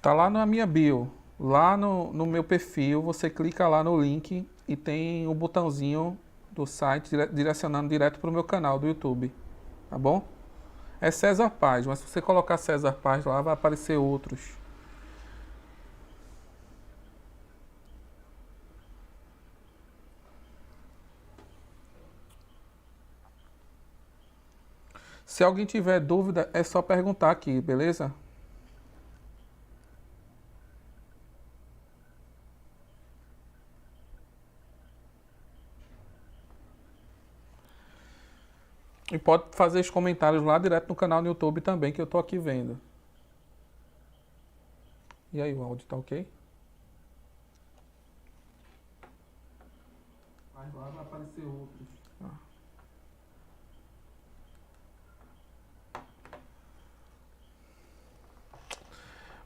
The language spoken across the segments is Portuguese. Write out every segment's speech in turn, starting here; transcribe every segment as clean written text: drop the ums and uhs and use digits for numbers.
Tá lá na minha bio. Lá no meu perfil, você clica lá no link e tem o botãozinho do site direcionando direto para o meu canal do YouTube. Tá bom? É César Paz, mas se você colocar César Paz lá, vai aparecer outros. Se alguém tiver dúvida, é só perguntar aqui, beleza? E pode fazer os comentários lá direto no canal no YouTube também, que eu tô aqui vendo. E aí, o áudio tá ok? Mas lá vai aparecer outros.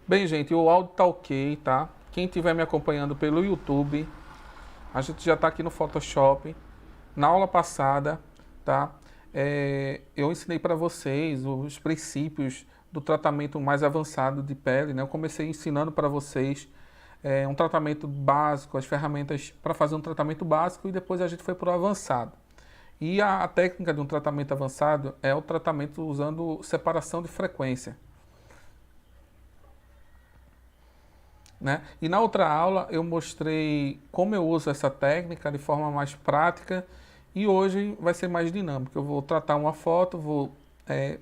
Bem, gente, o áudio tá ok, tá? Quem estiver me acompanhando pelo YouTube, a gente já tá aqui no Photoshop. Na aula passada, tá? Eu ensinei para vocês os princípios do tratamento mais avançado de pele, né? Eu comecei ensinando para vocês um tratamento básico, as ferramentas para fazer um tratamento básico e depois a gente foi para o avançado. E a técnica de um tratamento avançado é o tratamento usando separação de frequência. Né? E na outra aula eu mostrei como eu uso essa técnica de forma mais prática e hoje vai ser mais dinâmico. Eu vou tratar uma foto, vou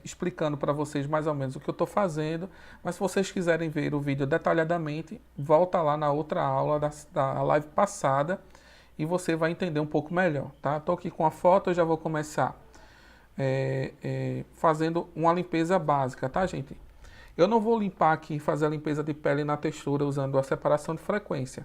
explicando para vocês mais ou menos o que eu estou fazendo, mas se vocês quiserem ver o vídeo detalhadamente, volta lá na outra aula da live passada e você vai entender um pouco melhor. Tá? Estou aqui com a foto, eu já vou começar fazendo uma limpeza básica, tá, gente? Eu não vou limpar aqui, fazer a limpeza de pele na textura usando a separação de frequência,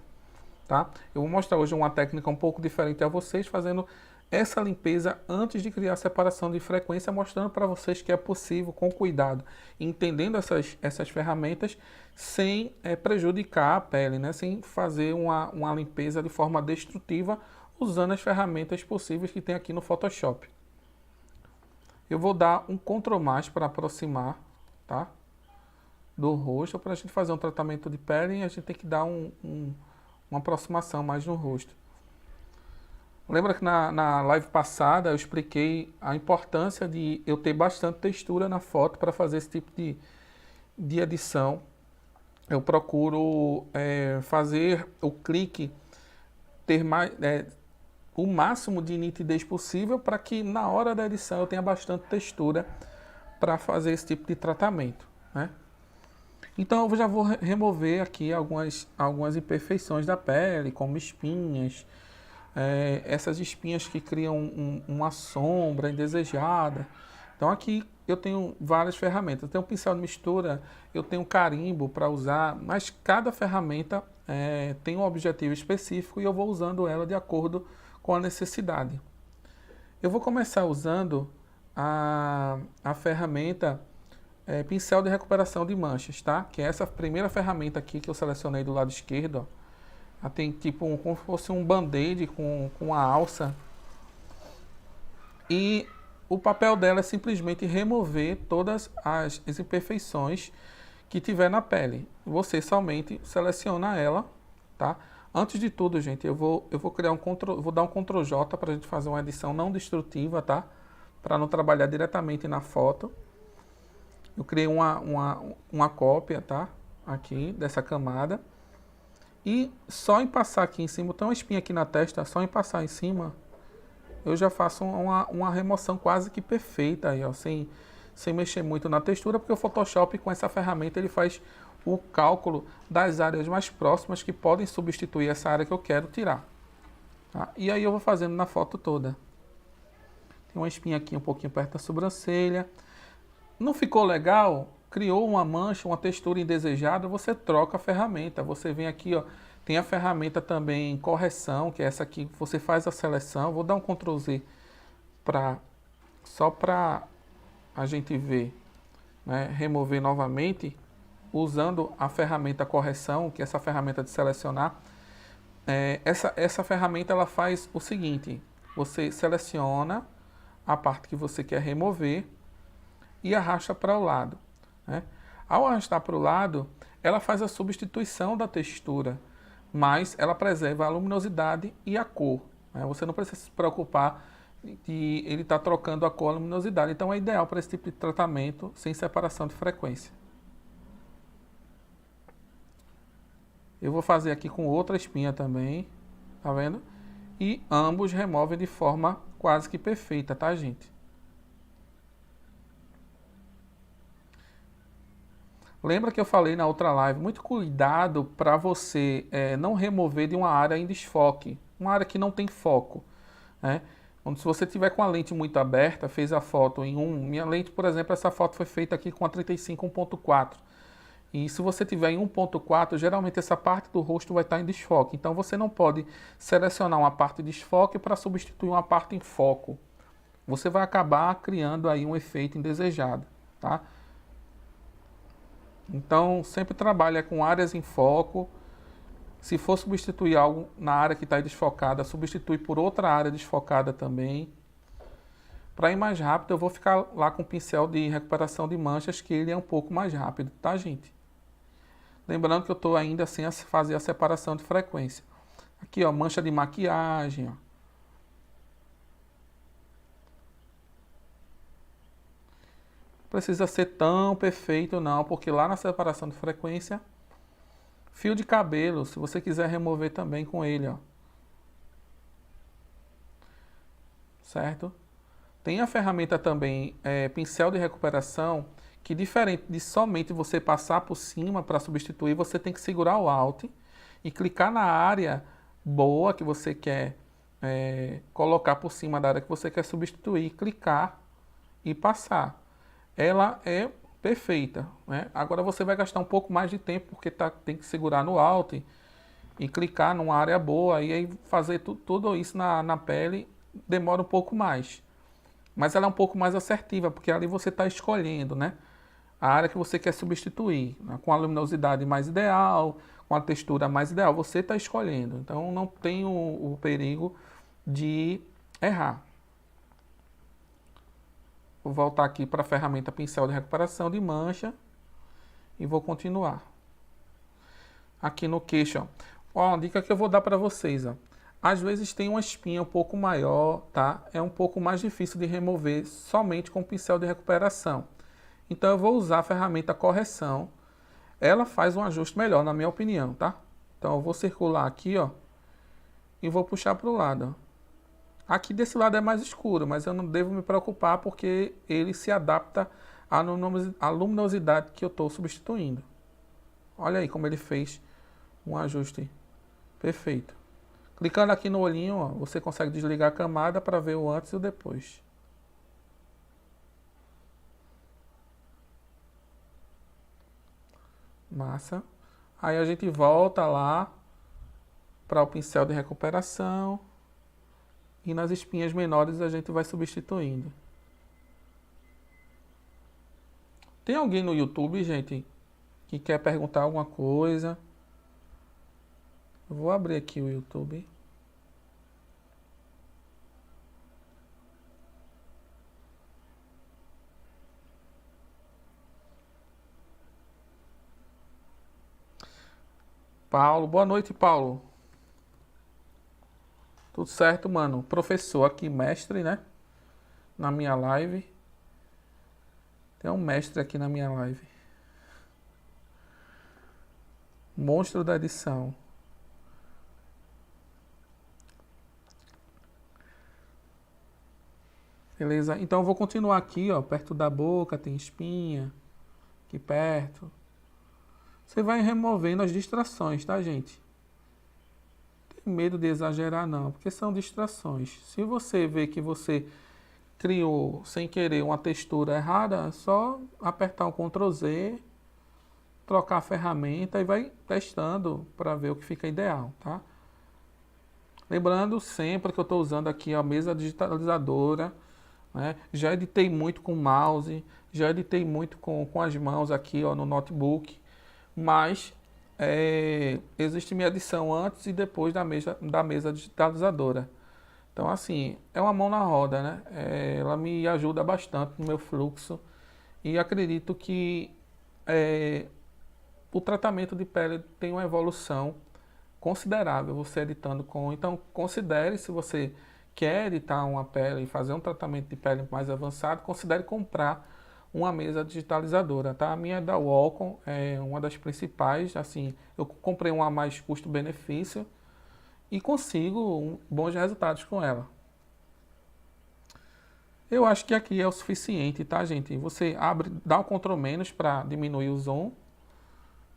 tá? Eu vou mostrar hoje uma técnica um pouco diferente a vocês, fazendo essa limpeza antes de criar a separação de frequência, mostrando para vocês que é possível, com cuidado, entendendo essas ferramentas, sem prejudicar a pele, né? Sem fazer uma limpeza de forma destrutiva, usando as ferramentas possíveis que tem aqui no Photoshop. Eu vou dar um Ctrl mais para aproximar, tá? Do rosto, para a gente fazer um tratamento de pele, a gente tem que dar uma aproximação mais no rosto. Lembra que na live passada eu expliquei a importância de eu ter bastante textura na foto para fazer esse tipo de edição. Eu procuro fazer o clique ter mais, o máximo de nitidez possível para que na hora da edição eu tenha bastante textura para fazer esse tipo de tratamento, né? Então eu já vou remover aqui algumas imperfeições da pele, como espinhas, essas espinhas que criam uma sombra indesejada. Então aqui eu tenho várias ferramentas. Eu tenho um pincel de mistura, eu tenho um carimbo para usar, mas cada ferramenta tem um objetivo específico e eu vou usando ela de acordo com a necessidade. Eu vou começar usando a ferramenta pincel de recuperação de manchas, tá? Que é essa primeira ferramenta aqui que eu selecionei do lado esquerdo, ó. Ela tem tipo como se fosse um band-aid com a alça. E o papel dela é simplesmente remover todas as imperfeições que tiver na pele. Você somente seleciona ela, tá? Antes de tudo, gente, eu vou criar vou dar um Ctrl J para a gente fazer uma edição não destrutiva, tá? Para não trabalhar diretamente na foto. Eu criei uma cópia, tá? Aqui, dessa camada. E só em passar aqui em cima, tem uma espinha aqui na testa, só em passar em cima, eu já faço uma remoção quase que perfeita aí, ó, sem mexer muito na textura, porque o Photoshop com essa ferramenta ele faz o cálculo das áreas mais próximas que podem substituir essa área que eu quero tirar. Tá? E aí eu vou fazendo na foto toda. Tem uma espinha aqui um pouquinho perto da sobrancelha. Não ficou legal? Criou uma mancha, uma textura indesejada, você troca a ferramenta. Você vem aqui, ó, tem a ferramenta também correção, que é essa aqui, você faz a seleção. Vou dar um Ctrl Z só para a gente ver, né, remover novamente, usando a ferramenta correção, que é essa ferramenta de selecionar. Essa ferramenta ela faz o seguinte, você seleciona a parte que você quer remover, e arrasta para o lado. Né? Ao arrastar para o lado, ela faz a substituição da textura, mas ela preserva a luminosidade e a cor, né? Você não precisa se preocupar de ele estar trocando a cor e a luminosidade. Então é ideal para esse tipo de tratamento sem separação de frequência. Eu vou fazer aqui com outra espinha também, tá vendo? E ambos removem de forma quase que perfeita, tá, gente? Lembra que eu falei na outra live, muito cuidado para você não remover de uma área em desfoque, uma área que não tem foco, né? Se você tiver com a lente muito aberta, fez a foto em minha lente, por exemplo, essa foto foi feita aqui com a 35 1.4. E se você tiver em 1.4, geralmente essa parte do rosto vai estar em desfoque. Então você não pode selecionar uma parte de desfoque para substituir uma parte em foco. Você vai acabar criando aí um efeito indesejado, tá? Então sempre trabalha com áreas em foco. Se for substituir algo na área que está desfocada, substitui por outra área desfocada também. Para ir mais rápido, eu vou ficar lá com o pincel de recuperação de manchas, que ele é um pouco mais rápido, tá, gente? Lembrando que eu estou ainda sem fazer a separação de frequência. Aqui, ó, mancha de maquiagem, ó. Não precisa ser tão perfeito não, porque lá na separação de frequência, fio de cabelo, se você quiser remover também com ele, ó. Certo? Tem a ferramenta também, pincel de recuperação, que diferente de somente você passar por cima para substituir, você tem que segurar o Alt e clicar na área boa que você quer colocar por cima da área que você quer substituir, clicar e passar. Ela é perfeita, né? Agora você vai gastar um pouco mais de tempo porque tem que segurar no Alt e clicar numa área boa e aí fazer tudo isso na pele demora um pouco mais. Mas ela é um pouco mais assertiva, porque ali você está escolhendo, né? A área que você quer substituir, né? Com a luminosidade mais ideal, com a textura mais ideal, você está escolhendo. Então não tem o perigo de errar. Vou voltar aqui para a ferramenta pincel de recuperação de mancha e vou continuar. Aqui no queixo, ó, uma dica que eu vou dar para vocês, ó. Às vezes tem uma espinha um pouco maior, tá? É um pouco mais difícil de remover somente com o pincel de recuperação. Então eu vou usar a ferramenta correção. Ela faz um ajuste melhor, na minha opinião, tá? Então eu vou circular aqui, ó, e vou puxar para o lado, ó. Aqui desse lado é mais escuro, mas eu não devo me preocupar porque ele se adapta à luminosidade que eu estou substituindo. Olha aí como ele fez um ajuste perfeito. Clicando aqui no olhinho, ó, você consegue desligar a camada para ver o antes e o depois. Massa. Aí a gente volta lá para o pincel de recuperação. E nas espinhas menores a gente vai substituindo. Tem alguém no YouTube, gente, que quer perguntar alguma coisa? Eu vou abrir aqui o YouTube. Paulo, boa noite, Paulo. Tudo certo, mano? Professor aqui, mestre, né? Na minha live. Tem um mestre aqui na minha live. Monstro da edição. Beleza? Então eu vou continuar aqui, ó, perto da boca, tem espinha. Aqui perto. Você vai removendo as distrações, tá, gente? Não tem medo de exagerar, não, porque são distrações. Se você vê que você criou sem querer uma textura errada, é só apertar o Ctrl Z, trocar a ferramenta e vai testando para ver o que fica ideal, tá? Lembrando sempre que eu estou usando aqui a mesa digitalizadora, né? Já editei muito com mouse, já editei muito com as mãos aqui, ó, no notebook, mas existe minha edição antes e depois da mesa digitalizadora. Então, assim, é uma mão na roda, né? Ela me ajuda bastante no meu fluxo e acredito que o tratamento de pele tem uma evolução considerável, você editando com... Então, considere, se você quer editar uma pele e fazer um tratamento de pele mais avançado, considere comprar uma mesa digitalizadora, tá? A minha é da Wacom, é uma das principais, assim, eu comprei uma a mais custo-benefício e consigo bons resultados com ela. Eu acho que aqui é o suficiente, tá, gente? Você abre, dá um Ctrl- para diminuir o zoom,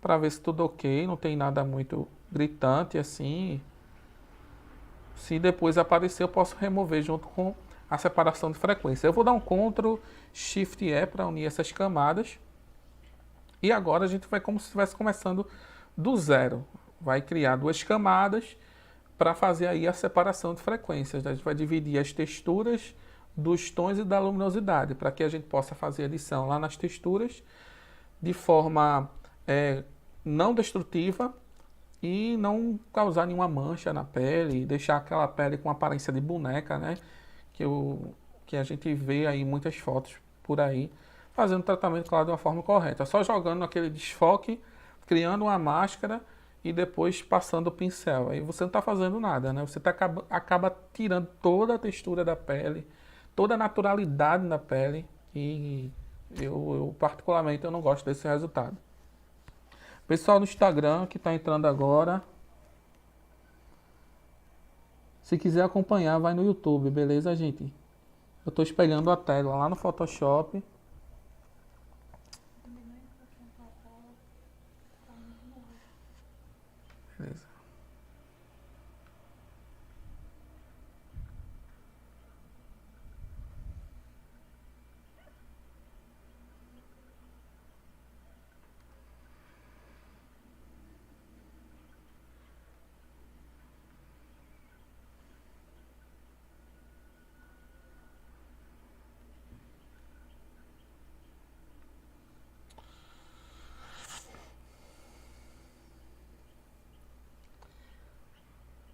para ver se tudo ok, não tem nada muito gritante assim. Se depois aparecer, eu posso remover junto com a separação de frequência. Eu vou dar um Ctrl Shift E para unir essas camadas. E agora a gente vai como se estivesse começando do zero. Vai criar duas camadas para fazer aí a separação de frequências. A gente vai dividir as texturas dos tons e da luminosidade, para que a gente possa fazer edição lá nas texturas de forma não destrutiva e não causar nenhuma mancha na pele, deixar aquela pele com aparência de boneca, né? Que a gente vê aí muitas fotos por aí, fazendo o tratamento, claro, de uma forma correta. Só jogando aquele desfoque, criando uma máscara e depois passando o pincel. Aí você não está fazendo nada, né? Você acaba tirando toda a textura da pele, toda a naturalidade da pele e eu particularmente eu não gosto desse resultado. Pessoal do Instagram que está entrando agora, se quiser acompanhar, vai no YouTube, beleza, gente? Eu estou espelhando a tela lá no Photoshop. Beleza.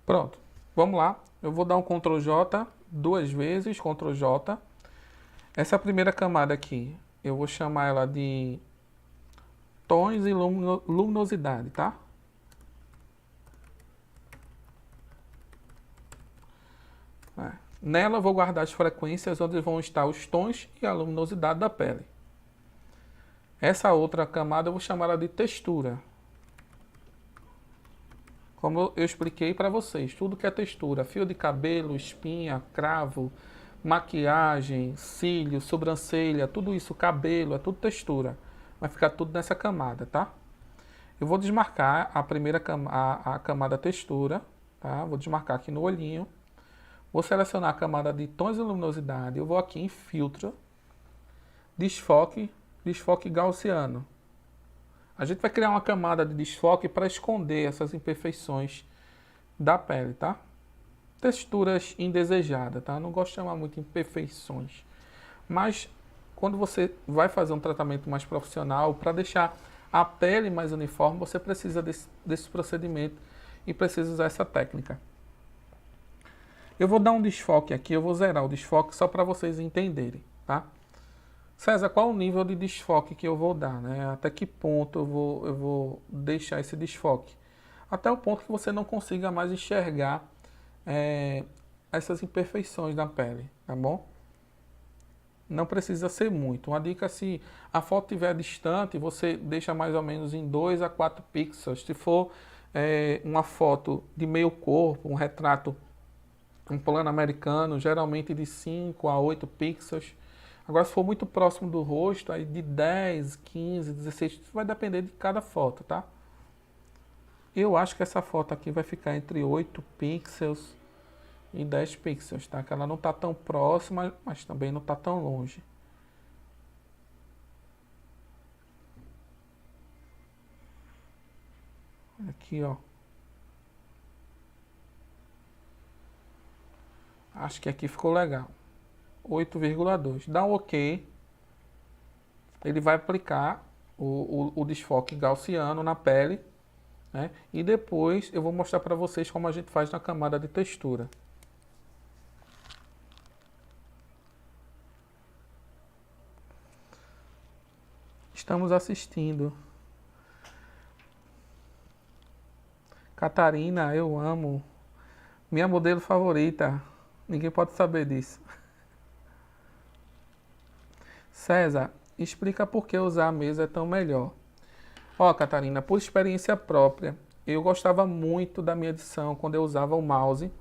Pronto, vamos lá. Eu vou dar um Ctrl J duas vezes, Ctrl J. Essa primeira camada aqui, eu vou chamar ela de tons e luminosidade, tá? Nela eu vou guardar as frequências onde vão estar os tons e a luminosidade da pele. Essa outra camada eu vou chamar ela de textura. Como eu expliquei para vocês, tudo que é textura, fio de cabelo, espinha, cravo, maquiagem, cílio, sobrancelha, tudo isso, cabelo, é tudo textura. Vai ficar tudo nessa camada, tá? Eu vou desmarcar a primeira a camada textura, tá? Vou desmarcar aqui no olhinho. Vou selecionar a camada de tons e luminosidade. Eu vou aqui em filtro, desfoque, desfoque gaussiano. A gente vai criar uma camada de desfoque para esconder essas imperfeições da pele, tá? Texturas indesejadas, tá? Não gosto de chamar muito imperfeições. Mas quando você vai fazer um tratamento mais profissional, para deixar a pele mais uniforme, você precisa desse procedimento e precisa usar essa técnica. Eu vou dar um desfoque aqui, eu vou zerar o desfoque só para vocês entenderem, tá? César, qual o nível de desfoque que eu vou dar, né? Até que ponto eu vou deixar esse desfoque? Até o ponto que você não consiga mais enxergar essas imperfeições da pele, tá bom? Não precisa ser muito. Uma dica, se a foto estiver distante, você deixa mais ou menos em 2 a 4 pixels. Se for uma foto de meio corpo, um retrato, um plano americano, geralmente de 5 a 8 pixels. Agora, se for muito próximo do rosto, aí de 10, 15, 16, isso vai depender de cada foto, tá? Eu acho que essa foto aqui vai ficar entre 8 pixels e 10 pixels, tá? Que ela não está tão próxima, mas também não está tão longe. Aqui, ó. Acho que aqui ficou legal. 8,2. Dá um OK. Ele vai aplicar o desfoque gaussiano na pele, né? E depois eu vou mostrar para vocês como a gente faz na camada de textura. Estamos assistindo. Catarina, eu amo. Minha modelo favorita. Ninguém pode saber disso. César, explica por que usar a mesa é tão melhor. Ó, Catarina, por experiência própria, eu gostava muito da minha edição quando eu usava o mouse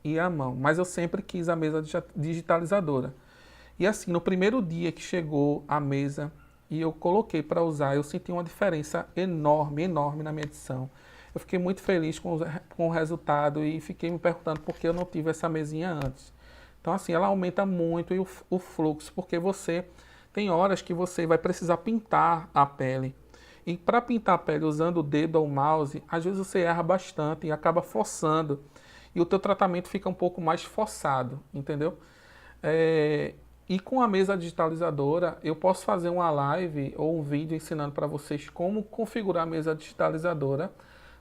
e a mão, mas eu sempre quis a mesa digitalizadora. E assim, no primeiro dia que chegou a mesa e eu coloquei para usar, eu senti uma diferença enorme, enorme na minha edição. Eu fiquei muito feliz com o resultado e fiquei me perguntando por que eu não tive essa mesinha antes. Então, assim, ela aumenta muito o fluxo, porque você tem horas que você vai precisar pintar a pele. E para pintar a pele usando o dedo ou o mouse, às vezes você erra bastante e acaba forçando. E o teu tratamento fica um pouco mais forçado, entendeu? E com a mesa digitalizadora, eu posso fazer uma live ou um vídeo ensinando para vocês como configurar a mesa digitalizadora,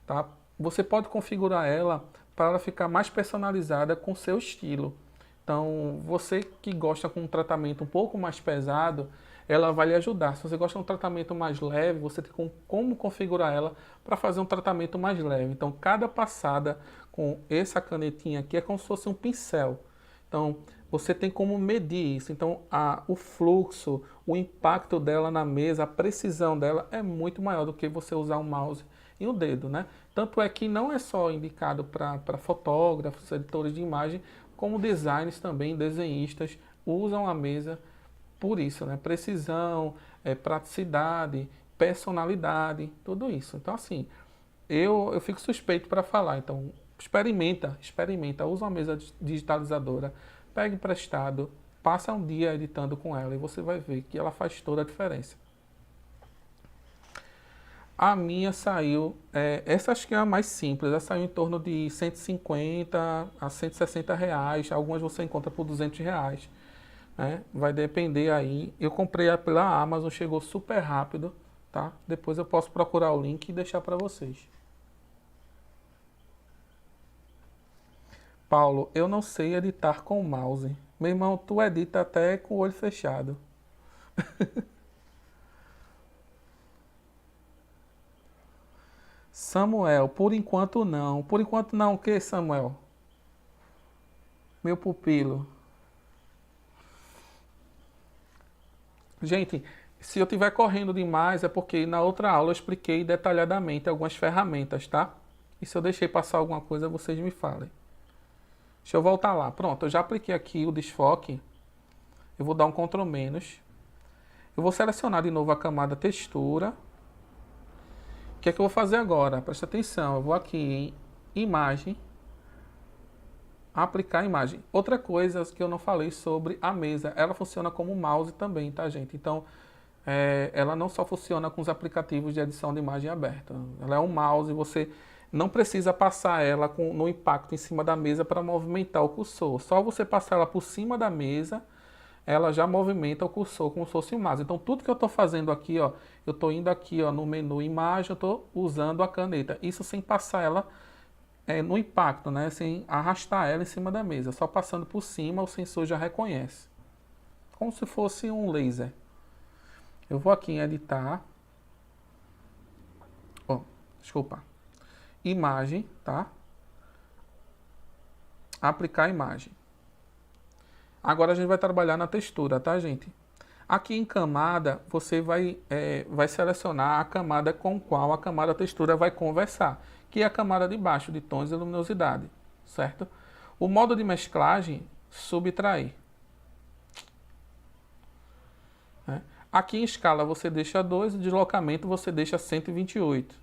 tá? Você pode configurar ela para ela ficar mais personalizada com o seu estilo. Então, você que gosta com um tratamento um pouco mais pesado, ela vai lhe ajudar. Se você gosta de um tratamento mais leve, você tem como configurar ela para fazer um tratamento mais leve. Então, cada passada com essa canetinha aqui é como se fosse um pincel. Então, você tem como medir isso. Então, o fluxo, o impacto dela na mesa, a precisão dela é muito maior do que você usar um mouse e um dedo, né? Tanto é que não é só indicado para fotógrafos, editores de imagem, como designers também, desenhistas, usam a mesa por isso, né? Precisão, praticidade, personalidade, tudo isso. Então, assim, eu fico suspeito para falar. Então, experimenta, usa uma mesa digitalizadora, pegue emprestado, passa um dia editando com ela e você vai ver que ela faz toda a diferença. A minha saiu, essa acho que é a mais simples, ela saiu em torno de 150 a 160 reais, algumas você encontra por 200 reais, né? Vai depender aí. Eu comprei pela Amazon, chegou super rápido, tá? Depois eu posso procurar o link e deixar para vocês. Paulo, eu não sei editar com o mouse. Meu irmão, tu edita até com o olho fechado. Samuel, por enquanto não. Por enquanto não, o que, Samuel? Meu pupilo. Gente, se eu estiver correndo demais é porque na outra aula eu expliquei detalhadamente algumas ferramentas, tá? E se eu deixei passar alguma coisa, vocês me falem. Deixa eu voltar lá. Pronto, eu já apliquei aqui o desfoque. Eu vou dar um Ctrl menos. Eu vou selecionar de novo a camada textura. O que é que eu vou fazer agora? Presta atenção, eu vou aqui em imagem, aplicar imagem. Outra coisa que eu não falei sobre a mesa, ela funciona como mouse também, tá, gente? Então, ela não só funciona com os aplicativos de edição de imagem aberta. Ela é um mouse, você não precisa passar ela no impacto em cima da mesa para movimentar o cursor. Só você passar ela por cima da mesa, ela já movimenta o cursor como se fosse um mouse. Então, tudo que eu estou fazendo aqui, ó, eu estou indo aqui, ó, no menu imagem, eu estou usando a caneta. Isso sem passar ela no impacto, né? Sem arrastar ela em cima da mesa. Só passando por cima, o sensor já reconhece. Como se fosse um laser. Eu vou aqui em editar. Ó, desculpa. Imagem, tá? Aplicar imagem. Agora a gente vai trabalhar na textura, tá, gente? Aqui em camada, você vai selecionar a camada com qual a camada textura vai conversar, que é a camada de baixo, de tons e luminosidade, certo? O modo de mesclagem, subtrair. Aqui em escala você deixa 2, deslocamento você deixa 128,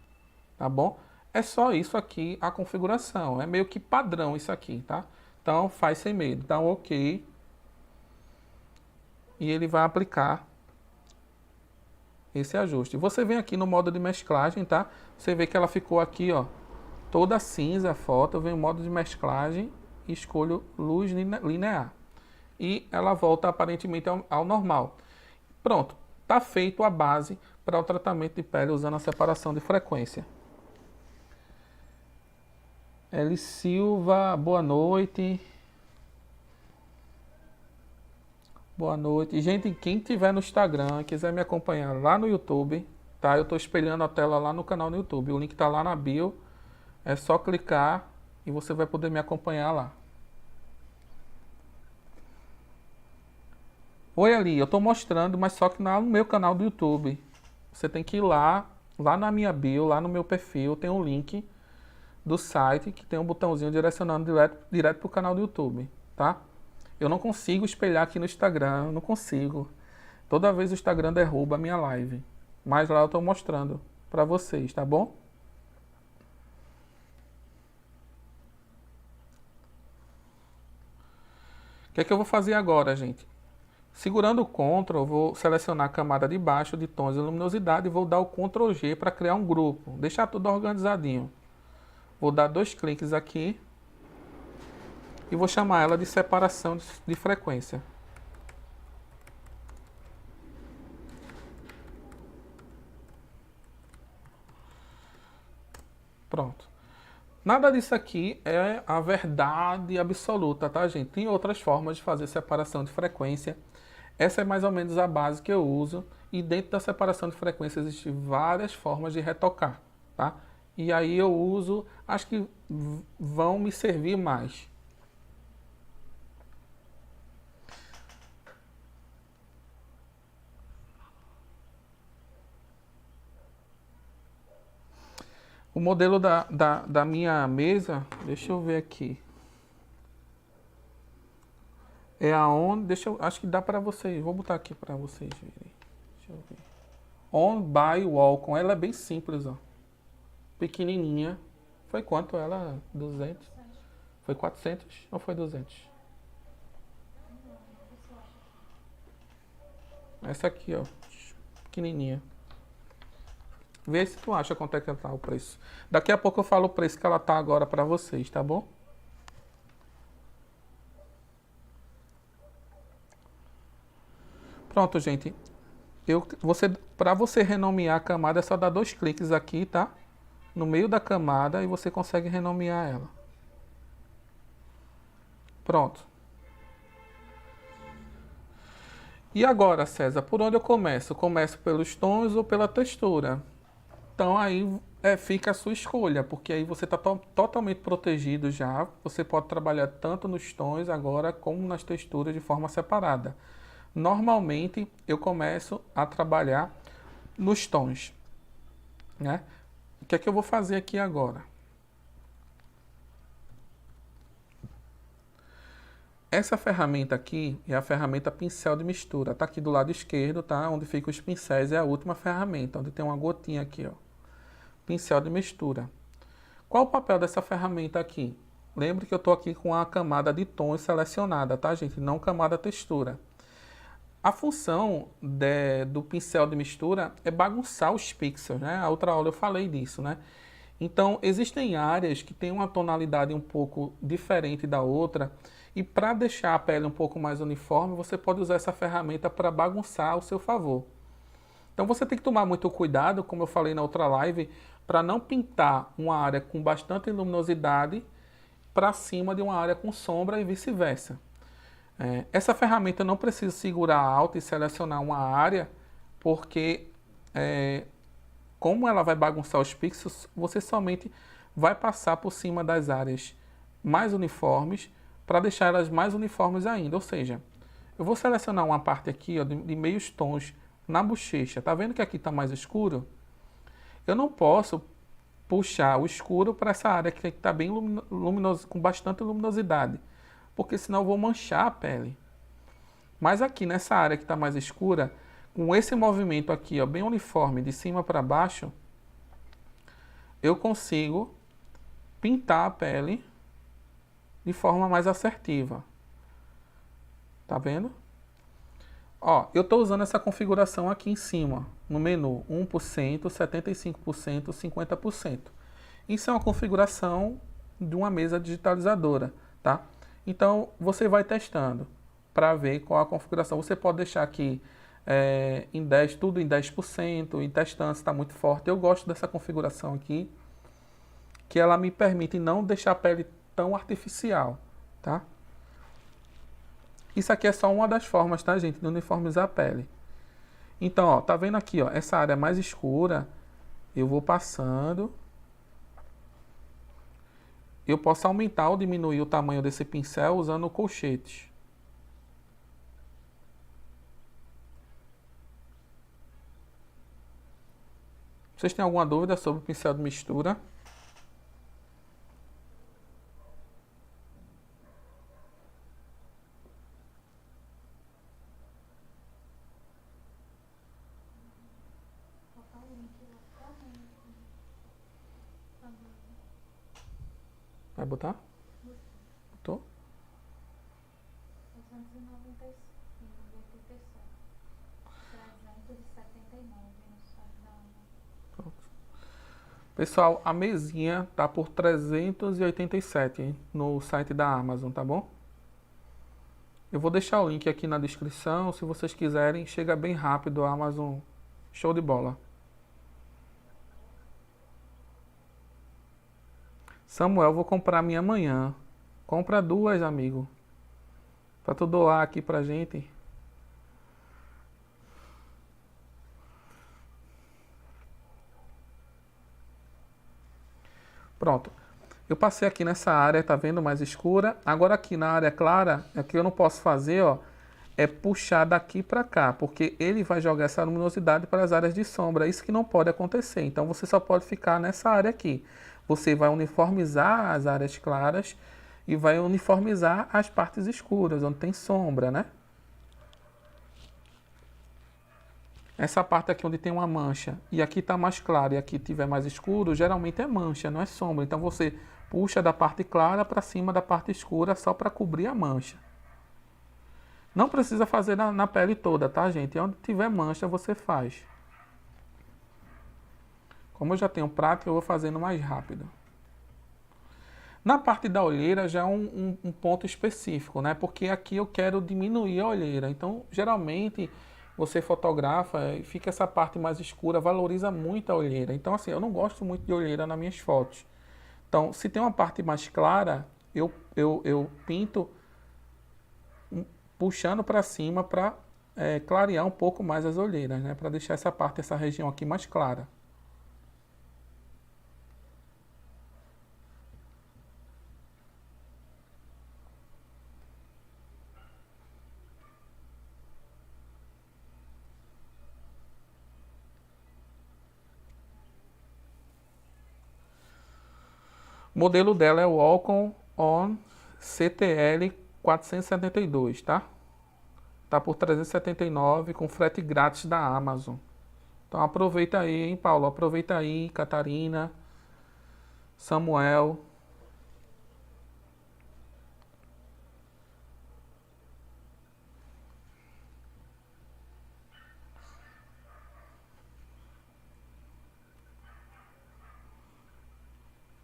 tá bom? É só isso aqui a configuração, é meio que padrão isso aqui, tá? Então faz sem medo, dá um OK. E ele vai aplicar esse ajuste. Você vem aqui no modo de mesclagem, tá? Você vê que ela ficou aqui, ó, toda cinza a foto. Eu venho no modo de mesclagem e escolho luz linear. E ela volta aparentemente ao normal. Pronto, tá feito a base para o tratamento de pele usando a separação de frequência. Eli Silva, boa noite. Boa noite. Gente, quem tiver no Instagram, quiser me acompanhar lá no YouTube, tá? Eu estou espelhando a tela lá no canal no YouTube. O link tá lá na bio. É só clicar e você vai poder me acompanhar lá. Oi ali, eu estou mostrando, mas só que no meu canal do YouTube. Você tem que ir lá na minha bio, lá no meu perfil, tem um link do site que tem um botãozinho direcionando direto para o canal do YouTube, tá? Eu não consigo espelhar aqui no Instagram, não consigo. Toda vez o Instagram derruba a minha live. Mas lá eu estou mostrando para vocês, tá bom? O que é que eu vou fazer agora, gente? Segurando o Ctrl, eu vou selecionar a camada de baixo de tons e luminosidade e vou dar o Ctrl G para criar um grupo. Deixar tudo organizadinho. Vou dar 2 cliques aqui e vou chamar ela de separação de frequência. Pronto. Nada disso aqui é a verdade absoluta, tá, gente? Tem outras formas de fazer separação de frequência. Essa é mais ou menos a base que eu uso. E dentro da separação de frequência existem várias formas de retocar, tá? E aí eu uso, acho que vão me servir mais. O modelo da minha mesa, deixa eu ver aqui. É aonde, acho que dá para vocês, vou botar aqui para vocês verem. Deixa eu ver. On by Wacom, ela é bem simples, ó. Pequenininha. Foi quanto ela? 200? Foi 400 ou foi 200? Essa aqui, ó. Pequenininha. Vê se tu acha quanto é que tá o preço. Daqui a pouco eu falo o preço que ela tá agora para vocês, tá bom? Pronto, gente. Para você renomear a camada é só dar 2 cliques aqui, tá? No meio da camada e você consegue renomear ela. Pronto. E agora, César, por onde eu começo? Eu começo pelos tons ou pela textura? Então aí fica a sua escolha, porque aí você está totalmente protegido já. Você pode trabalhar tanto nos tons agora como nas texturas de forma separada. Normalmente eu começo a trabalhar nos tons, né? O que é que eu vou fazer aqui agora? Essa ferramenta aqui é a ferramenta pincel de mistura. Tá aqui do lado esquerdo, tá? Onde ficam os pincéis é a última ferramenta, onde tem uma gotinha aqui, ó. Pincel de mistura. Qual o papel dessa ferramenta aqui? Lembre que eu estou aqui com a camada de tons selecionada, tá, gente? Não camada textura. A função do pincel de mistura é bagunçar os pixels, né? A outra aula eu falei disso, né? Então, existem áreas que têm uma tonalidade um pouco diferente da outra e para deixar a pele um pouco mais uniforme, você pode usar essa ferramenta para bagunçar ao seu favor. Então, você tem que tomar muito cuidado, como eu falei na outra live, para não pintar uma área com bastante luminosidade para cima de uma área com sombra e vice-versa. Essa ferramenta não precisa segurar alto e selecionar uma área, porque como ela vai bagunçar os pixels, você somente vai passar por cima das áreas mais uniformes para deixar elas mais uniformes ainda. Ou seja, eu vou selecionar uma parte aqui, ó, de meios tons na bochecha. Tá vendo que aqui está mais escuro? Eu não posso puxar o escuro para essa área que está bem luminosa, com bastante luminosidade, porque senão eu vou manchar a pele. Mas aqui nessa área que está mais escura, com esse movimento aqui, ó, bem uniforme, de cima para baixo, eu consigo pintar a pele de forma mais assertiva. Tá vendo? Ó, eu estou usando essa configuração aqui em cima, no menu, 1%, 75%, 50%. Isso é uma configuração de uma mesa digitalizadora, tá? Então, você vai testando para ver qual a configuração. Você pode deixar aqui em 10, tudo em 10%, e testando se está muito forte. Eu gosto dessa configuração aqui, que ela me permite não deixar a pele tão artificial, tá? Isso aqui é só uma das formas, tá, gente, de uniformizar a pele. Então, ó, tá vendo aqui, ó, essa área mais escura, eu vou passando eu posso aumentar ou diminuir o tamanho desse pincel usando colchetes. Vocês têm alguma dúvida sobre o pincel de mistura? Vai botar? Botou? 379 no site da Amazon. Pronto. Pessoal, a mesinha tá por 387, hein, no site da Amazon, tá bom? Eu vou deixar o link aqui na descrição, se vocês quiserem, chega bem rápido a Amazon. Show de bola. Samuel, vou comprar minha amanhã. Compra duas, amigo. Pra tu doar aqui pra gente. Pronto. Eu passei aqui nessa área, tá vendo, mais escura. Agora aqui na área clara, aqui eu não posso fazer, ó, é puxar daqui para cá, porque ele vai jogar essa luminosidade para as áreas de sombra. Isso que não pode acontecer. Então você só pode ficar nessa área aqui. Você vai uniformizar as áreas claras e vai uniformizar as partes escuras, onde tem sombra, né? Essa parte aqui onde tem uma mancha e aqui está mais claro e aqui tiver mais escuro, geralmente é mancha, não é sombra. Então você puxa da parte clara para cima da parte escura só para cobrir a mancha. Não precisa fazer na pele toda, tá, gente? Onde tiver mancha você faz. Como eu já tenho prática, eu vou fazendo mais rápido. Na parte da olheira já é um ponto específico, né? Porque aqui eu quero diminuir a olheira. Então, geralmente, você fotografa e fica essa parte mais escura, valoriza muito a olheira. Então, assim, eu não gosto muito de olheira nas minhas fotos. Então, se tem uma parte mais clara, eu pinto puxando para cima para clarear um pouco mais as olheiras, né? Para deixar essa parte, essa região aqui mais clara. O modelo dela é o Alcon On CTL 472, tá? Tá por 379 com frete grátis da Amazon. Então aproveita aí, hein, Paulo? Aproveita aí, Catarina, Samuel.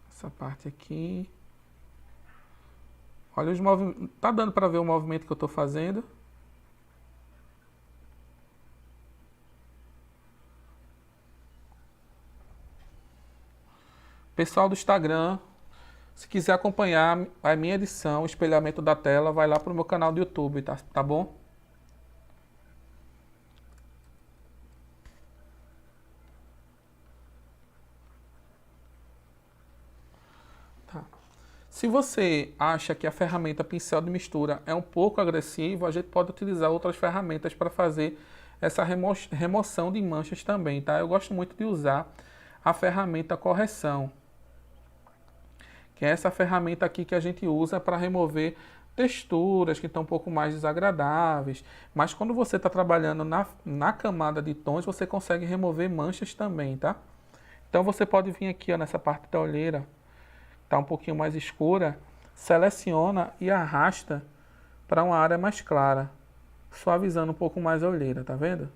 Essa parte aqui. Olha os movimentos. Tá dando para ver o movimento que eu tô fazendo? Pessoal do Instagram, se quiser acompanhar a minha edição, o espelhamento da tela, vai lá pro meu canal do YouTube, tá bom? Tá. Se você acha que a ferramenta pincel de mistura é um pouco agressiva, a gente pode utilizar outras ferramentas para fazer essa remoção de manchas também, tá? Eu gosto muito de usar a ferramenta correção, que é essa ferramenta aqui que a gente usa para remover texturas que estão um pouco mais desagradáveis. Mas quando você está trabalhando na camada de tons, você consegue remover manchas também, tá? Então você pode vir aqui, ó, nessa parte da olheira, está um pouquinho mais escura, seleciona e arrasta para uma área mais clara, suavizando um pouco mais a olheira, tá vendo?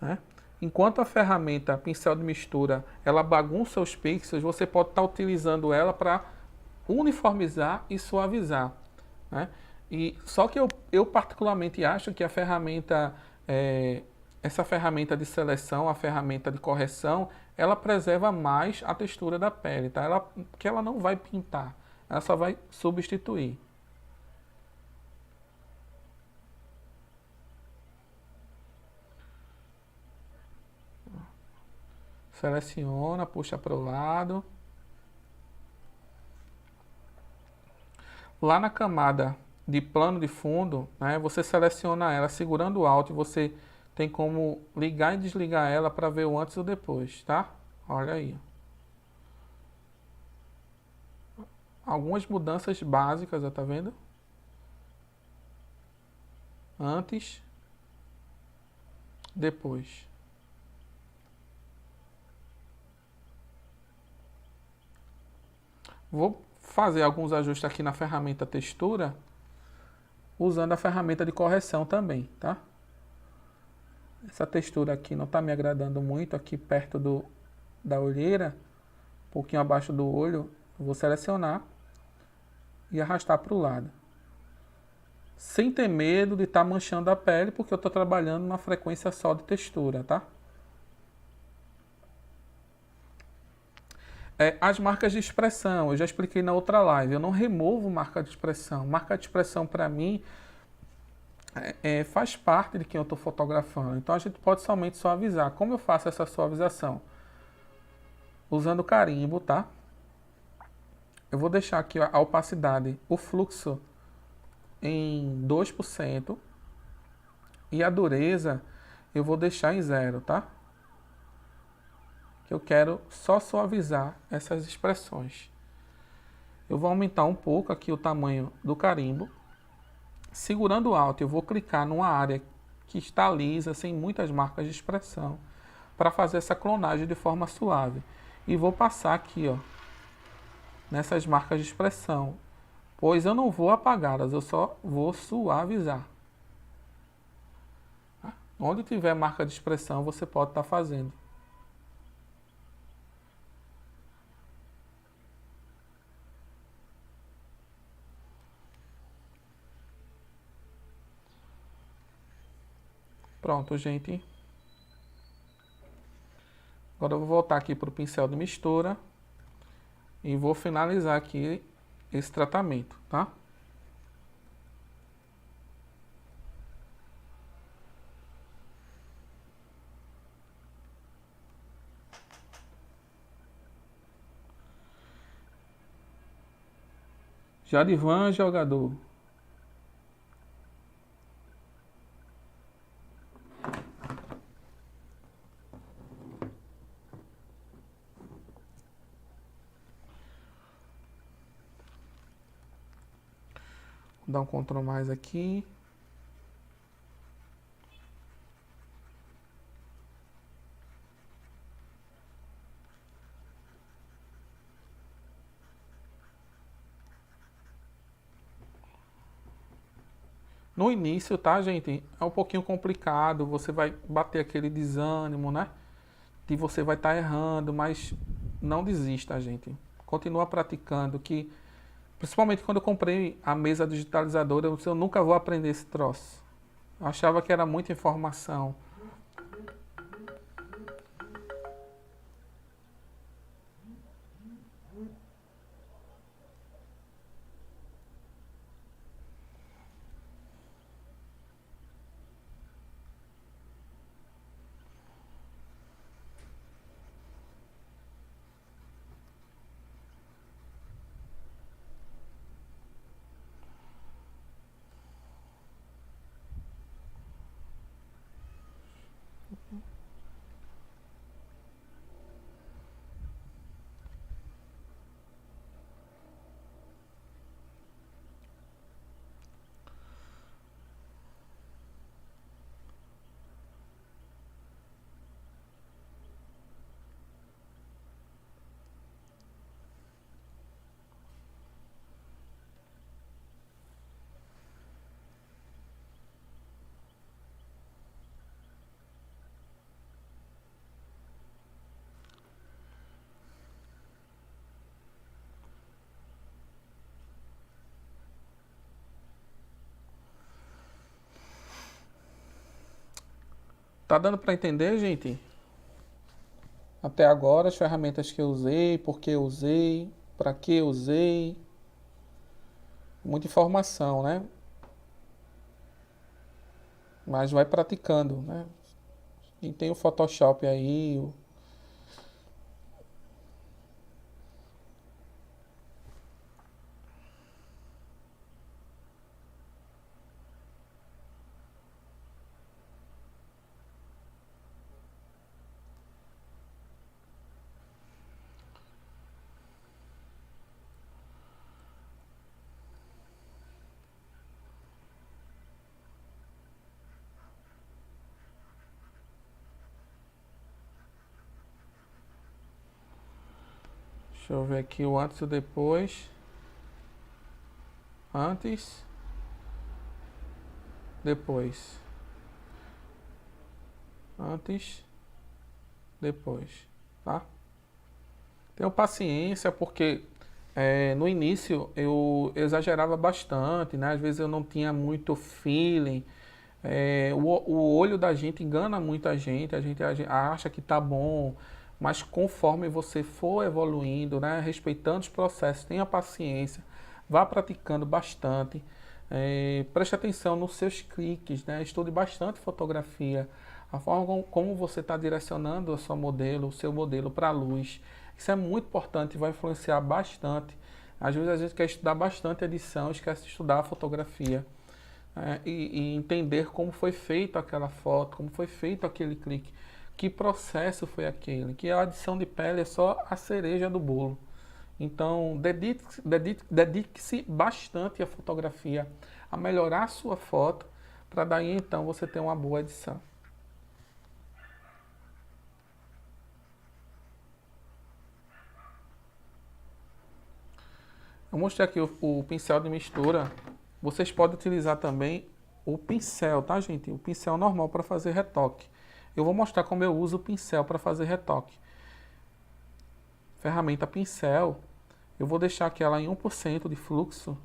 Né? Enquanto a ferramenta pincel de mistura, ela bagunça os pixels, você pode estar utilizando ela para uniformizar e suavizar, né? E só que eu particularmente acho que a ferramenta essa ferramenta de seleção, a ferramenta de correção, ela preserva mais a textura da pele, tá? Que ela não vai pintar, ela só vai substituir. Seleciona, puxa para o lado. Lá na camada de plano de fundo, né, você seleciona ela segurando o Alt e você tem como ligar e desligar ela para ver o antes e o depois, tá? Olha aí. Algumas mudanças básicas, ó, tá vendo? Antes, depois. Vou fazer alguns ajustes aqui na ferramenta textura, usando a ferramenta de correção também, tá? Essa textura aqui não está me agradando muito, aqui perto da olheira, um pouquinho abaixo do olho. Eu vou selecionar e arrastar para o lado. Sem ter medo de estar manchando a pele, porque eu estou trabalhando numa frequência só de textura, tá? As marcas de expressão, eu já expliquei na outra live, eu não removo marca de expressão. Marca de expressão para mim faz parte de quem eu estou fotografando. Então a gente pode somente suavizar. Como eu faço essa suavização? Usando carimbo, tá? Eu vou deixar aqui a opacidade, o fluxo em 2% e a dureza eu vou deixar em 0, tá? Que eu quero só suavizar essas expressões. Eu vou aumentar um pouco aqui o tamanho do carimbo. Segurando o Alt, eu vou clicar numa área que está lisa, sem muitas marcas de expressão, para fazer essa clonagem de forma suave. E vou passar aqui, ó, nessas marcas de expressão, pois eu não vou apagá-las, eu só vou suavizar. Onde tiver marca de expressão, você pode estar fazendo. Pronto, gente. Agora eu vou voltar aqui para o pincel de mistura e vou finalizar aqui esse tratamento, tá? Jarivan, jogador. Vou dar um Ctrl mais aqui. No início, tá, gente? É um pouquinho complicado. Você vai bater aquele desânimo, né? E você vai estar errando, mas não desista, gente. Continua praticando, que principalmente quando eu comprei a mesa digitalizadora, eu nunca vou aprender esse troço. Eu achava que era muita informação. Tá dando para entender, gente? Até agora, as ferramentas que eu usei, por que eu usei, para que eu usei. Muita informação, né? Mas vai praticando, né? E tem o Photoshop aí. Deixa eu ver aqui o antes e o depois. Antes, depois. Antes, depois, tá? Tenham paciência, porque no início eu exagerava bastante, né? Às vezes eu não tinha muito feeling. O olho da gente engana muito a gente acha que tá bom, mas conforme você for evoluindo, né? Respeitando os processos, tenha paciência, vá praticando bastante. Preste atenção nos seus cliques, né? Estude bastante fotografia, a forma como você está direcionando a sua modelo, o seu modelo para a luz. Isso é muito importante, vai influenciar bastante. Às vezes a gente quer estudar bastante edição, esquece de estudar a fotografia. E entender como foi feita aquela foto, como foi feito aquele clique, que processo foi aquele, que a adição de pele é só a cereja do bolo. Então, dedique-se bastante à fotografia, a melhorar a sua foto, para daí então você ter uma boa edição. Eu mostrei aqui o pincel de mistura. Vocês podem utilizar também o pincel, tá, gente? O pincel normal para fazer retoque. Eu vou mostrar como eu uso o pincel para fazer retoque. Ferramenta pincel. Eu vou deixar aqui ela em 1% de fluxo,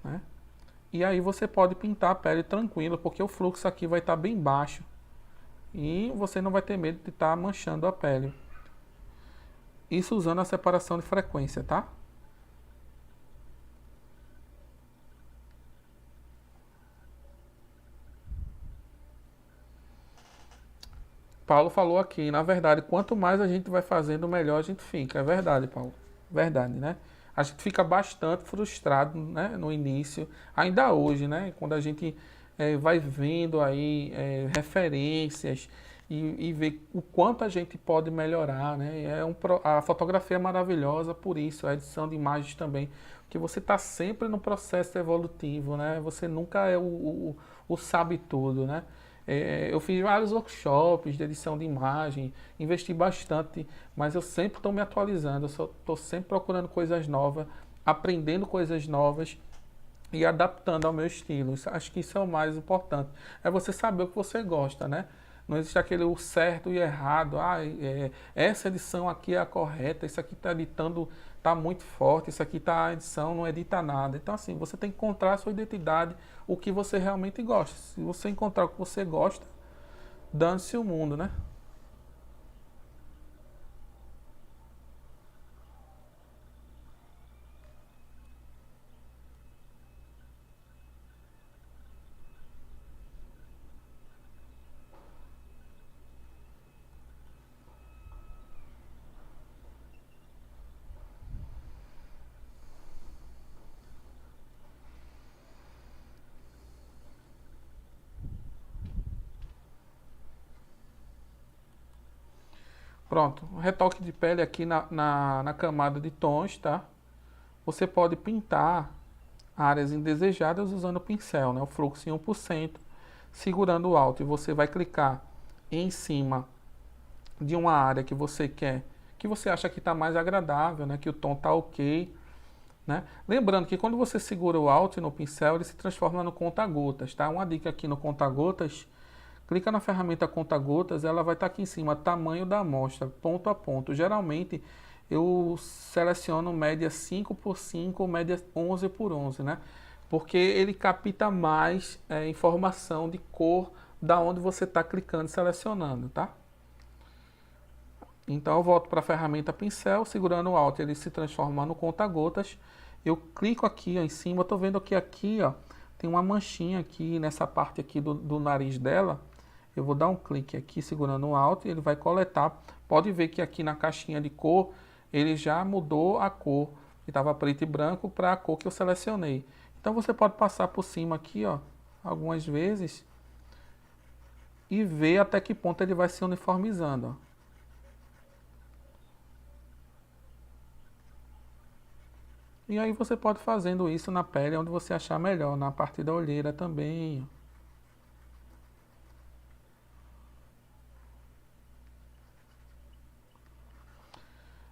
né? E aí você pode pintar a pele tranquilo, porque o fluxo aqui vai estar bem baixo. E você não vai ter medo de estar manchando a pele. Isso usando a separação de frequência, tá? Paulo falou aqui, na verdade, quanto mais a gente vai fazendo, melhor a gente fica. É verdade, Paulo. Verdade, né? A gente fica bastante frustrado, né, no início, ainda hoje, né? Quando a gente vai vendo aí referências e vê o quanto a gente pode melhorar, né? A fotografia é maravilhosa por isso, a edição de imagens também, porque você está sempre no processo evolutivo, né? Você nunca é o sabe tudo, né? Eu fiz vários workshops de edição de imagem, investi bastante, mas eu sempre estou me atualizando, eu estou sempre procurando coisas novas, aprendendo coisas novas e adaptando ao meu estilo. Acho que isso é o mais importante. É você saber o que você gosta, né? Não existe aquele o certo e errado. Essa edição aqui é a correta, isso aqui está editando, está muito forte, isso aqui está a edição, não edita nada. Então, assim, você tem que encontrar a sua identidade, o que você realmente gosta. Se você encontrar o que você gosta, dane-se o mundo, né? Pronto, retoque de pele aqui na camada de tons, tá? Você pode pintar áreas indesejadas usando o pincel, né? O fluxo em 1%, segurando o Alt. E você vai clicar em cima de uma área que você quer, que você acha que está mais agradável, né? Que o tom está ok, né? Lembrando que quando você segura o Alt no pincel, ele se transforma no conta-gotas, tá? Uma dica aqui no conta-gotas, clica na ferramenta conta-gotas, ela vai estar aqui em cima, tamanho da amostra, ponto a ponto. Geralmente eu seleciono média 5 por 5 ou média 11 por 11, né? Porque ele capta mais informação de cor da onde você está clicando e selecionando, tá? Então eu volto para a ferramenta pincel, segurando o Alt, ele se transforma no conta-gotas. Eu clico aqui ó, em cima, estou vendo que aqui ó, tem uma manchinha aqui nessa parte aqui do nariz dela. Eu vou dar um clique aqui segurando o Alt e ele vai coletar. Pode ver que aqui na caixinha de cor ele já mudou a cor, que estava preto e branco, para a cor que eu selecionei. Então você pode passar por cima aqui ó, algumas vezes e ver até que ponto ele vai se uniformizando. Ó. E aí você pode fazendo isso na pele onde você achar melhor, na parte da olheira também.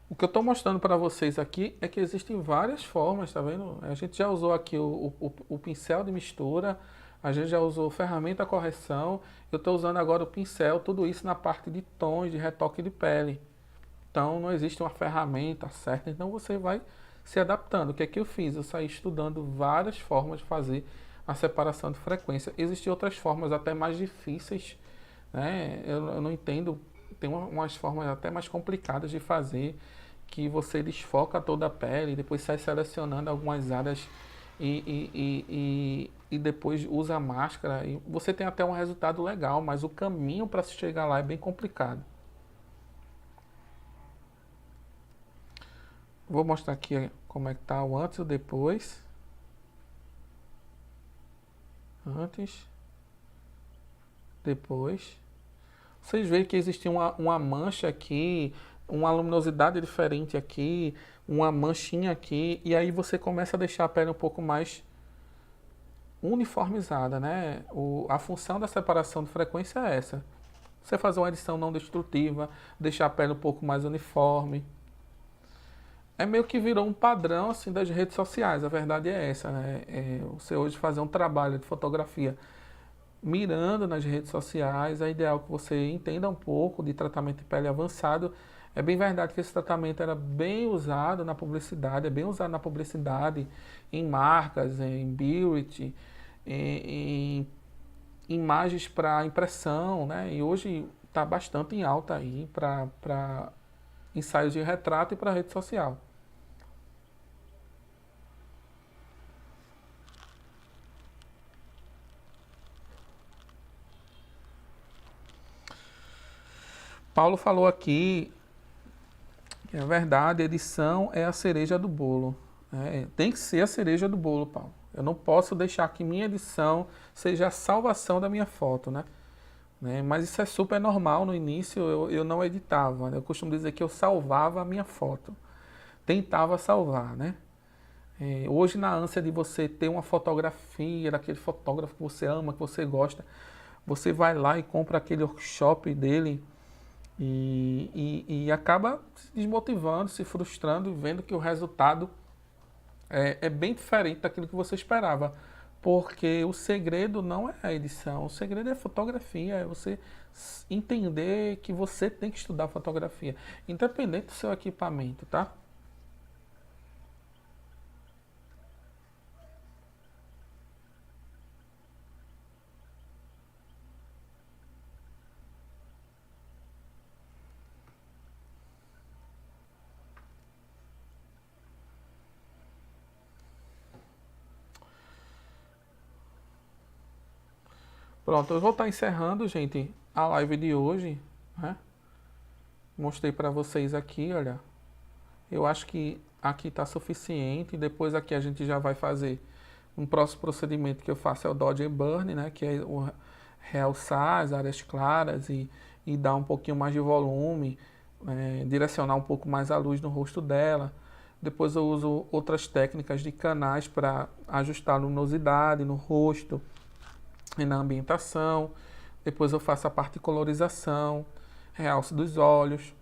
O que eu estou mostrando para vocês aqui é que existem várias formas, tá vendo? A gente já usou aqui o pincel de mistura, a gente já usou ferramenta correção, eu estou usando agora o pincel, tudo isso na parte de tons, de retoque de pele. Então não existe uma ferramenta certa, então você vai se adaptando. O que é que eu fiz? Eu saí estudando várias formas de fazer a separação de frequência. Existem outras formas até mais difíceis, né? Eu não entendo, tem umas formas até mais complicadas de fazer, que você desfoca toda a pele, depois sai selecionando algumas áreas e depois usa a máscara. E você tem até um resultado legal, mas o caminho para se chegar lá é bem complicado. Vou mostrar aqui como é que tá o antes e o depois. Antes, depois. Vocês veem que existe uma mancha aqui, uma luminosidade diferente aqui, uma manchinha aqui, e aí você começa a deixar a pele um pouco mais uniformizada, né? A função da separação de frequência é essa. Você fazer uma edição não destrutiva, deixar a pele um pouco mais uniforme. É meio que virou um padrão assim das redes sociais, a verdade é essa, né? Você hoje fazer um trabalho de fotografia mirando nas redes sociais, é ideal que você entenda um pouco de tratamento de pele avançado. É bem verdade que esse tratamento era bem usado na publicidade, é bem usado na publicidade, em marcas, em beauty, em imagens para impressão, né? E hoje está bastante em alta aí para ensaios de retrato e para rede social. Paulo falou aqui que é verdade, edição é a cereja do bolo. Tem que ser a cereja do bolo, Paulo. Eu não posso deixar que minha edição seja a salvação da minha foto, né? Mas isso é super normal. No início eu não editava, né? Eu costumo dizer que eu salvava a minha foto. Tentava salvar, né? Hoje, na ânsia de você ter uma fotografia daquele fotógrafo que você ama, que você gosta, você vai lá e compra aquele workshop dele e acaba se desmotivando, se frustrando, vendo que o resultado é bem diferente daquilo que você esperava. Porque o segredo não é a edição, o segredo é a fotografia, é você entender que você tem que estudar fotografia, independente do seu equipamento, tá? Pronto, eu vou estar encerrando, gente, a live de hoje, né? Mostrei para vocês aqui, olha. Eu acho que aqui está suficiente. Depois aqui a gente já vai fazer um próximo procedimento que eu faço é o Dodge and Burn, né? Que é o realçar as áreas claras e dar um pouquinho mais de volume, direcionar um pouco mais a luz no rosto dela. Depois eu uso outras técnicas de canais para ajustar a luminosidade no rosto e na ambientação. Depois eu faço a parte de colorização, realce dos olhos.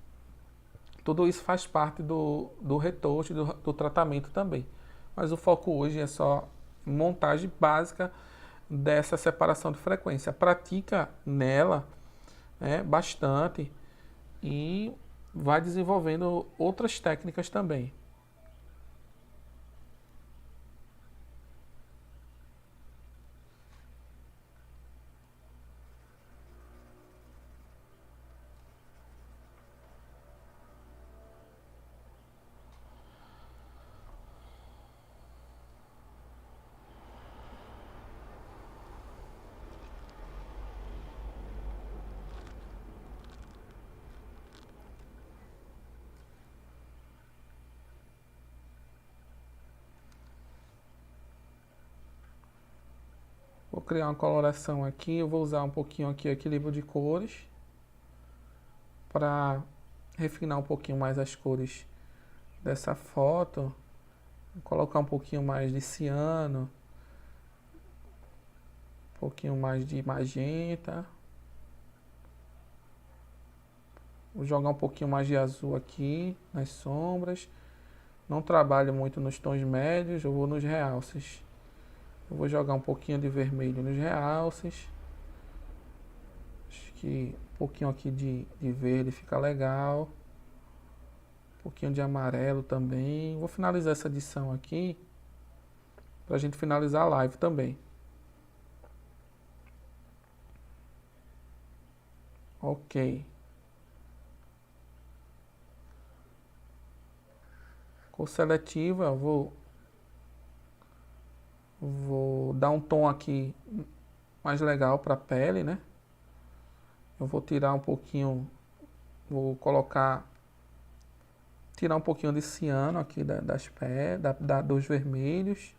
Tudo isso faz parte do retouche, do tratamento também. Mas o foco hoje é só montagem básica dessa separação de frequência. Pratica nela, bastante e vai desenvolvendo outras técnicas também. Vou criar uma coloração aqui, eu vou usar um pouquinho aqui equilíbrio de cores para refinar um pouquinho mais as cores dessa foto. Vou colocar um pouquinho mais de ciano, um pouquinho mais de magenta. Vou jogar um pouquinho mais de azul aqui nas sombras. Não trabalho muito nos tons médios, eu vou nos realces. Eu vou jogar um pouquinho de vermelho nos realces. Acho que um pouquinho aqui de verde fica legal. Um pouquinho de amarelo também. Vou finalizar essa edição aqui pra gente finalizar a live também. Ok. Cor seletiva, eu vou dar um tom aqui mais legal para a pele, né? Eu vou tirar um pouquinho, vou tirar um pouquinho de ciano aqui das pés, dos vermelhos.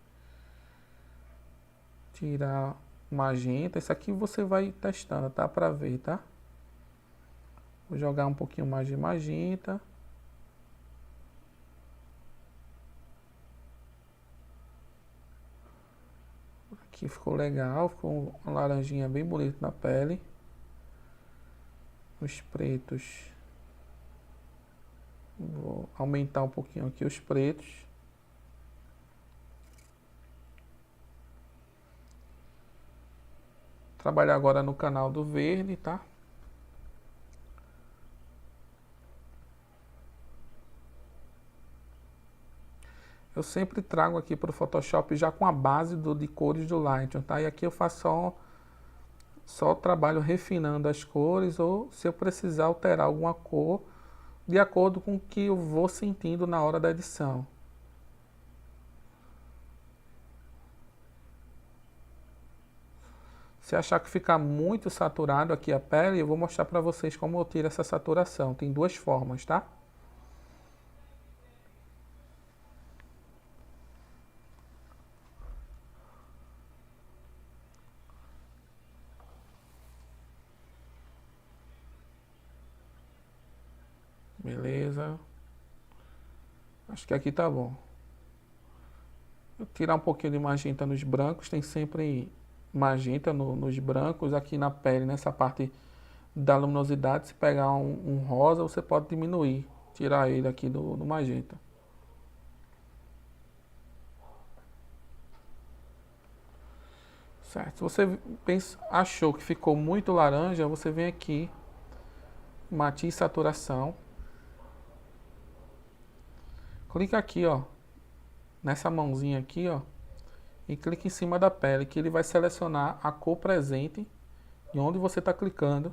Tirar magenta, isso aqui você vai testando, tá? Para ver, tá? Vou jogar um pouquinho mais de magenta. Aqui ficou legal, ficou uma laranjinha bem bonita na pele. Os pretos. Vou aumentar um pouquinho aqui os pretos. Trabalhar agora no canal do verde, tá? Eu sempre trago aqui para o Photoshop já com a base de cores do Lightroom, tá? E aqui eu faço só trabalho refinando as cores ou se eu precisar alterar alguma cor de acordo com o que eu vou sentindo na hora da edição. Se achar que ficar muito saturado aqui a pele, eu vou mostrar para vocês como eu tiro essa saturação. Tem duas formas, tá? Beleza. Acho que aqui tá bom. Vou tirar um pouquinho de magenta nos brancos. Tem sempre magenta nos brancos. Aqui na pele, nessa parte da luminosidade, se pegar um rosa, você pode diminuir. Tirar ele aqui do magenta. Certo. Se você achou que ficou muito laranja, você vem aqui, matiz e saturação. Clica aqui, ó, nessa mãozinha aqui, ó, e clica em cima da pele, que ele vai selecionar a cor presente e onde você está clicando.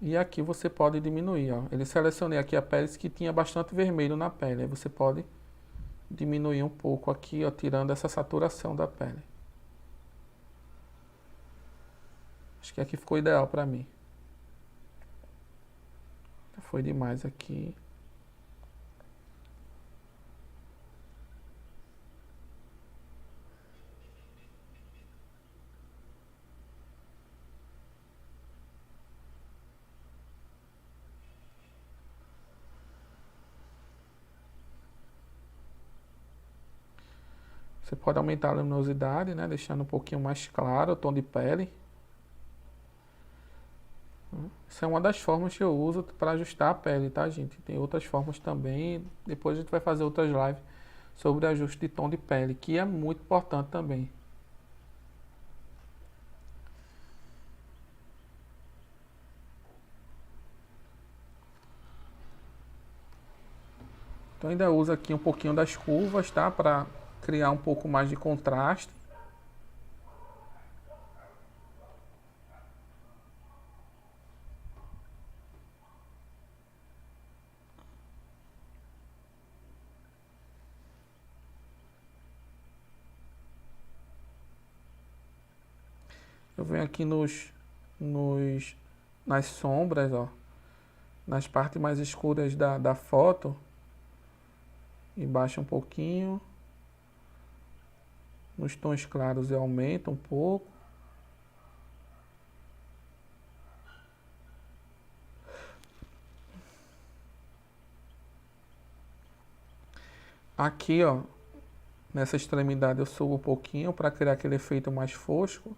E aqui você pode diminuir, ó. Ele selecionei aqui a pele que tinha bastante vermelho na pele. Aí você pode diminuir um pouco aqui, ó, tirando essa saturação da pele. Acho que aqui ficou ideal para mim. Foi demais aqui. Você pode aumentar a luminosidade, né? Deixando um pouquinho mais claro o tom de pele. Isso é uma das formas que eu uso para ajustar a pele, tá, gente? Tem outras formas também. Depois a gente vai fazer outras lives sobre ajuste de tom de pele, que é muito importante também. Então ainda uso aqui um pouquinho das curvas, tá? Para criar um pouco mais de contraste. Eu venho aqui nas sombras, ó, nas partes mais escuras da foto e baixo um pouquinho. Nos tons claros eu aumento um pouco. Aqui, ó, nessa extremidade eu subo um pouquinho para criar aquele efeito mais fosco.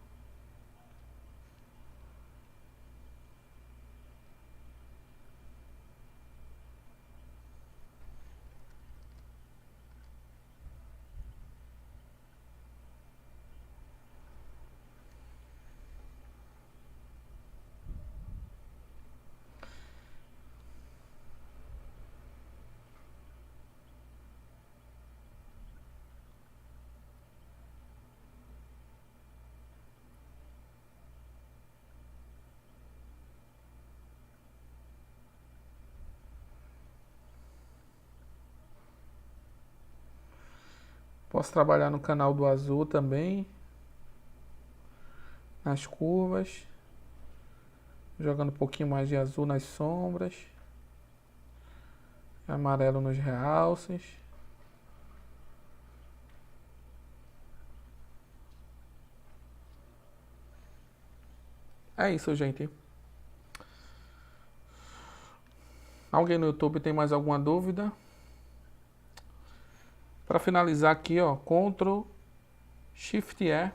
Posso trabalhar no canal do azul também. Nas curvas. Jogando um pouquinho mais de azul nas sombras. Amarelo nos realces. É isso, gente. Alguém no YouTube tem mais alguma dúvida? Para finalizar aqui, ó, Ctrl Shift E.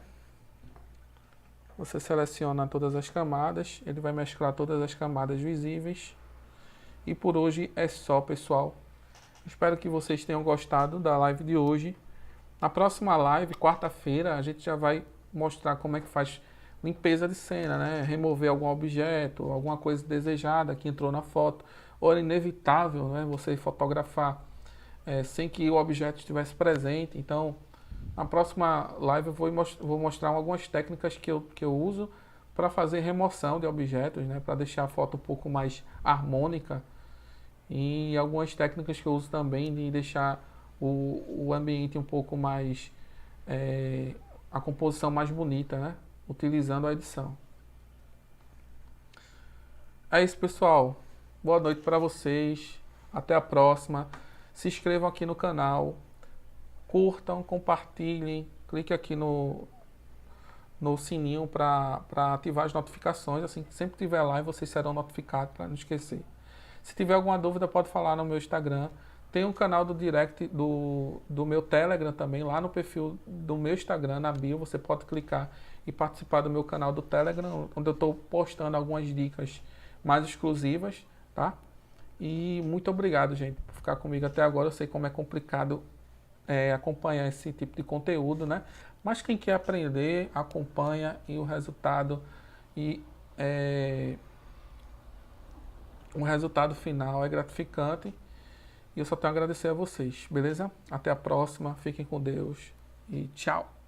Você seleciona todas as camadas, ele vai mesclar todas as camadas visíveis. E por hoje é só, pessoal. Espero que vocês tenham gostado da live de hoje. Na próxima live, quarta-feira, a gente já vai mostrar como é que faz limpeza de cena, né? Remover algum objeto, alguma coisa desejada que entrou na foto. Ou era inevitável, né, você fotografar sem que o objeto estivesse presente. Então, na próxima live eu vou mostrar algumas técnicas que eu uso para fazer remoção de objetos, né, para deixar a foto um pouco mais harmônica. E algumas técnicas que eu uso também de deixar o ambiente um pouco mais... a composição mais bonita, né? Utilizando a edição. É isso, pessoal. Boa noite para vocês. Até a próxima. Se inscrevam aqui no canal. Curtam, compartilhem. Clique aqui no sininho para ativar as notificações. Assim que sempre tiver live, vocês serão notificados para não esquecer. Se tiver alguma dúvida, pode falar no meu Instagram. Tem um canal do direct do meu Telegram também, lá no perfil do meu Instagram, na bio. Você pode clicar e participar do meu canal do Telegram, onde eu estou postando algumas dicas mais exclusivas, tá? E muito obrigado, gente, por ficar comigo até agora. Eu sei como é complicado acompanhar esse tipo de conteúdo, né? Mas quem quer aprender, acompanha e o resultado o resultado final é gratificante. E eu só tenho a agradecer a vocês, beleza? Até a próxima, fiquem com Deus e tchau!